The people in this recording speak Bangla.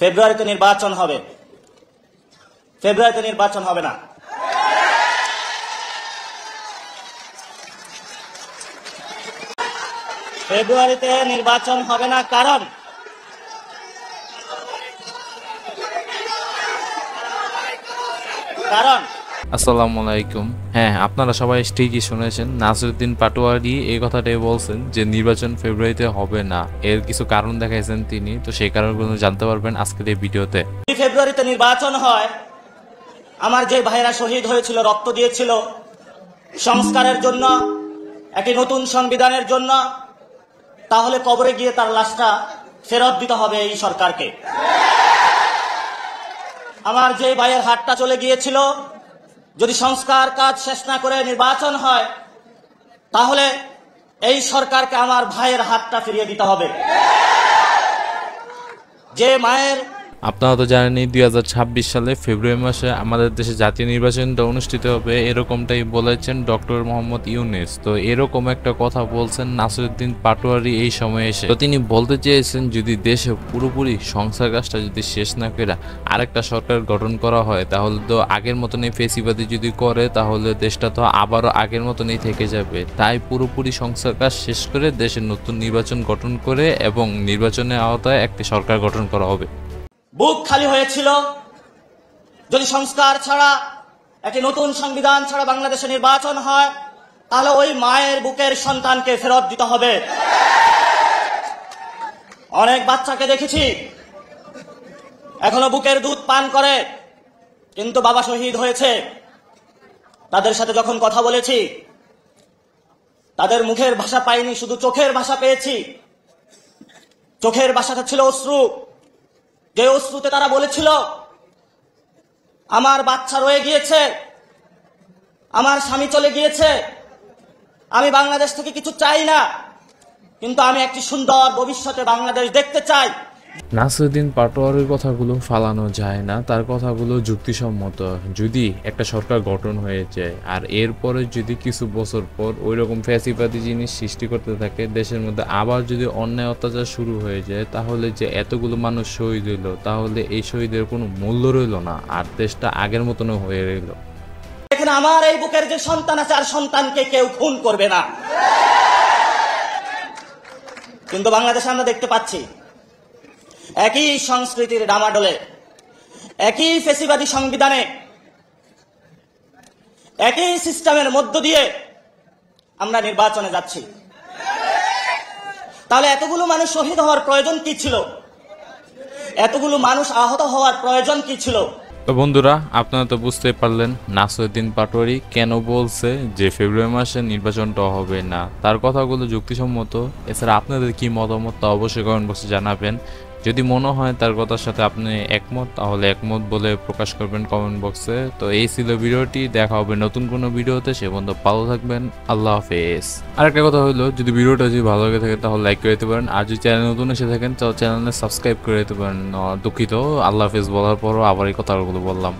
ফেব্রুয়ারিতে নির্বাচন হবে। ফেব্রুয়ারিতে নির্বাচন হবে না। ফেব্রুয়ারিতে নির্বাচন হবে না, কারণ আসসালামু আলাইকুম। হ্যাঁ, আপনারা সবাই ঠিকই শুনেছেন, নাসিরউদ্দিন পাটোয়ারি এই কথাটাই বলছেন যে নির্বাচন ফেব্রুয়ারিতে হবে না। এর কিছু কারণ দেখাইছেন তিনি, তো সেই কারণগুলো জানতে পারবেন আজকের এই ভিডিওতে। ফেব্রুয়ারিতে নির্বাচন হয়, আমার যে ভাইরা শহীদ হয়েছিল, রক্ত দিয়েছিল সংস্কারের জন্য, একটি নতুন সংবিধানের জন্য, তাহলে কবরে গিয়ে তার লাশটা ফেরত দিতে হবে এই সরকারকে। আমার যে ভাইয়ের হাতটা চলে গিয়েছিল, যদি সংস্কার কাজ শেষ না করে নির্বাচন হয়, তাহলে এই সরকারকে আমার ভাইয়ের হাতটা ফিরিয়ে দিতে হবে। যে মায়ের, আপনারা তো জানেনই 2026 সালে ফেব্রুয়ারি মাসে আমাদের দেশে জাতীয় নির্বাচনটা অনুষ্ঠিত হবে, এরকমটাই বলেছেন ডক্টর মোহাম্মদ ইউনূস। তো এরকম একটা কথা বলছেন নাসিরউদ্দিন পাটোয়ারি এই সময়ে এসে। তো তিনি বলতে চেয়েছেন, যদি দেশে পুরোপুরি সংস্কার কাজটা যদি শেষ না করে আরেকটা সরকার গঠন করা হয়, তাহলে তো আগের মতনই ফেসিবাদী যদি করে, তাহলে দেশটা তো আবারও আগের মতনই থেকে যাবে। তাই পুরোপুরি সংস্কার কাজ শেষ করে দেশের নতুন নির্বাচন গঠন করে এবং নির্বাচনের আওতায় একটি সরকার গঠন করা হবে। বুক খালি হয়েছিল, যদি সংস্কার ছাড়া, একটি নতুন সংবিধান ছাড়া বাংলাদেশে নির্বাচন হয়, তাহলে ওই মায়ের বুকের সন্তানকে ফেরত দিতে হবে। অনেক বাচ্চাকে দেখেছি এখনো বুকের দুধ পান করে, কিন্তু বাবা শহীদ হয়েছে। তাদের সাথে যখন কথা বলেছি, তাদের মুখের ভাষা পাইনি, শুধু চোখের ভাষা পেয়েছি। চোখের ভাষাটা ছিল অশ্রু। যে অশ্রুতে তারা বলেছিল, আমার বাচ্চা রয়ে গিয়েছে, আমার স্বামী চলে গিয়েছে, আমি বাংলাদেশ থেকে কিছু চাই না, কিন্তু আমি একটি সুন্দর ভবিষ্যতে বাংলাদেশ দেখতে চাই। নাসিরউদ্দিন পাটোয়ারির কথাগুলো ফালানো যায় না, তার কথাগুলো যুক্তিসম্মত। যদি একটা সরকার গঠন হয়ে যায় আর এরপরে যদি কিছু বছর পর ওই রকম ফ্যাসিবাদী জিনিস সৃষ্টি করতে থাকে দেশের মধ্যে, আবার যদি অন্যায় অত্যাচার শুরু হয়ে যায়, তাহলে যে এতগুলো মানুষ শহীদ হইল, তাহলে এই শহীদের কোনো মূল্য রইল না, আর দেশটা আগের মতনও হয়ে রইল। এখানে আমার এই বুকের যে সন্তান আছে, আর সন্তানকে কেউ খুন করবে না। কিন্তু বাংলাদেশে আমরা দেখতে পাচ্ছি একই সংস্কৃতির ডামাডোলে, একই ফেসিবাদী সংবিধানে, একই সিস্টেমের মধ্য দিয়ে আমরা নির্বাচনে যাচ্ছি। তাহলে এতগুলো মানুষ শহীদ হওয়ার প্রয়োজন কি ছিল? এতগুলো মানুষ আহত হওয়ার প্রয়োজন কি ছিল? তো বন্ধুরা, আপনারা তো বুঝতে পারলেন নাসিরউদ্দিন পাটোয়ারি কেন বলছে যে ফেব্রুয়ারি মাসে নির্বাচনটা হবে না। তার কথাগুলো যুক্তিসম্মত। এছাড়া আপনাদের কি মতামত তা অবশ্যই কমেন্ট বক্সে জানাবেন। যদি মনে হয় তার কথার সাথে আপনি একমত, তাহলে একমত বলে প্রকাশ করবেন কমেন্ট বক্সে। তো এই ছিল ভিডিওটি, দেখা হবে নতুন কোনো ভিডিওতে। সে পর্যন্ত ভালো থাকবেন, আল্লাহ হাফেজ। আরেকটা কথা হলো, যদি ভিডিওটা যদি ভালো লাগে থাকে তাহলে লাইক করে দিতে পারেন, আর যদি চ্যানেল নতুন এসে থাকেন তাহলে চ্যানেলে সাবস্ক্রাইব করে দিতে পারেন। দুঃখিত, আল্লাহ হাফেজ বলার পরও আবার এই কথাগুলো বললাম।